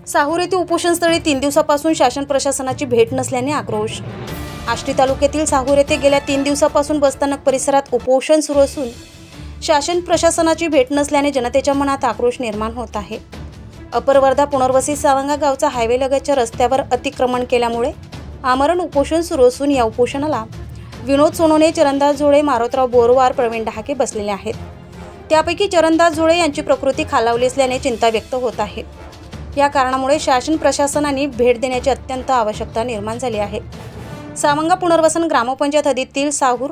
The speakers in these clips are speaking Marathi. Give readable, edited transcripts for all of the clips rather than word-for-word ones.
साहूर येथे उपोषणस्थळी 3 दिवसापासून शासन प्रशासनाची भेट नसल्याने आक्रोश। आष्टी तालुक्यातील साहूर येथे गेल्या 3 दिवसापासून बसस्थानक परिसरात उपोषण सुरू असून शासन प्रशासनाची भेट नसल्याने जनतेच्या मनात आक्रोश निर्माण होत आहे। अपर वर्धा पुनर्वसित सावंगा गावचा हायवे लगतच्या रस्त्यावर अतिक्रमण केल्यामुळे आमरण उपोषण सुरू असून या उपोषणाला विनोद सोनोने, चरणदास झोळे, मारोतराव बोरवार, प्रवीण डहाके बसलेले आहेत। त्यापैकी चरणदास झोळे यांची प्रकृती खालावली असल्याने चिंता व्यक्त होत आहे। या कारणामुळे शासन प्रशासनाने भेट देण्याची अत्यंत आवश्यकता निर्माण झाली आहे। सावंगा पुनर्वसन ग्रामपंचायत हद्दीतील साहूर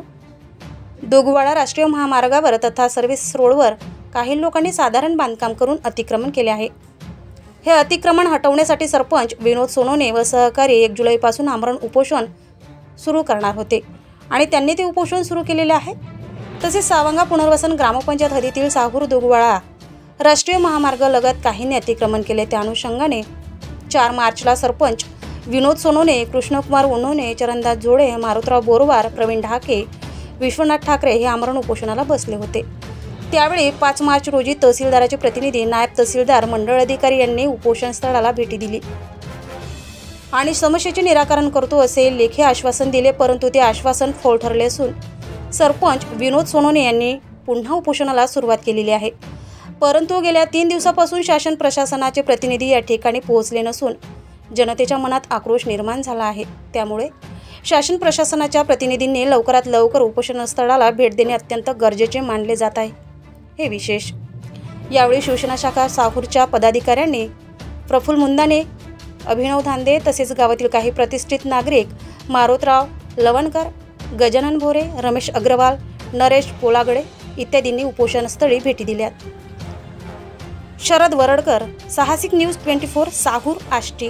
दोगवाडा राष्ट्रीय महामार्गावर तथा सर्व्हिस रोडवर काही लोकांनी साधारण बांधकाम करून अतिक्रमण केले आहे। हे अतिक्रमण हटवण्यासाठी सरपंच विनोद सोनोने व सहकारी 1 जुलैपासून आमरण उपोषण सुरू करणार होते आणि त्यांनी ते उपोषण सुरू केलेले आहे। तसेच सावंगा पुनर्वसन ग्रामपंचायत हद्दीतील साहूर दोगवाडा राष्ट्रीय महामार्ग लगत काहींनी अतिक्रमण केले। त्या अनुषंगाने 4 मार्चला सरपंच विनोद सोनोने, कृष्णकुमार उन्नोने, चरणदास झोळे, मारोतराव बोरवार, प्रवीण डहाके, विश्वनाथ ठाकरे हे आमरण उपोषणाला बसले होते। त्यावेळी 5 मार्च रोजी तहसीलदाराचे प्रतिनिधी, नायब तहसीलदार, मंडळ अधिकारी यांनी उपोषण स्थळाला भेटी दिली आणि समस्येचे निराकरण करतो असे लेखी आश्वासन दिले, परंतु ते आश्वासन फोल ठरले असून सरपंच विनोद सोनोने यांनी पुन्हा उपोषणाला सुरुवात केलेली आहे। परंतु गेल्या 3 दिवसापासून शासन प्रशासनाचे प्रतिनिधी या ठिकाणी पोहोचले नसून जनतेच्या मनात आक्रोश निर्माण झाला आहे। त्यामुळे शासन प्रशासनाच्या प्रतिनिधींनी लवकरात लवकर उपोषण स्थळाला भेट देणे अत्यंत गरजेचे मानले जात आहे। हे विशेष यावेळी शिवसेना शाखा साहूरच्या पदाधिकाऱ्यांनी प्रफुल्ल मुंदाने, अभिनव धांदे तसेच गावातील काही प्रतिष्ठित नागरिक मारोतराव लवणकर, गजानन भोरे, रमेश अग्रवाल, नरेश पोलागडे इत्यादींनी उपोषणस्थळी भेटी दिल्यात। शरद वरडकर, साहसिक न्यूज 24, साहूर, आष्टी।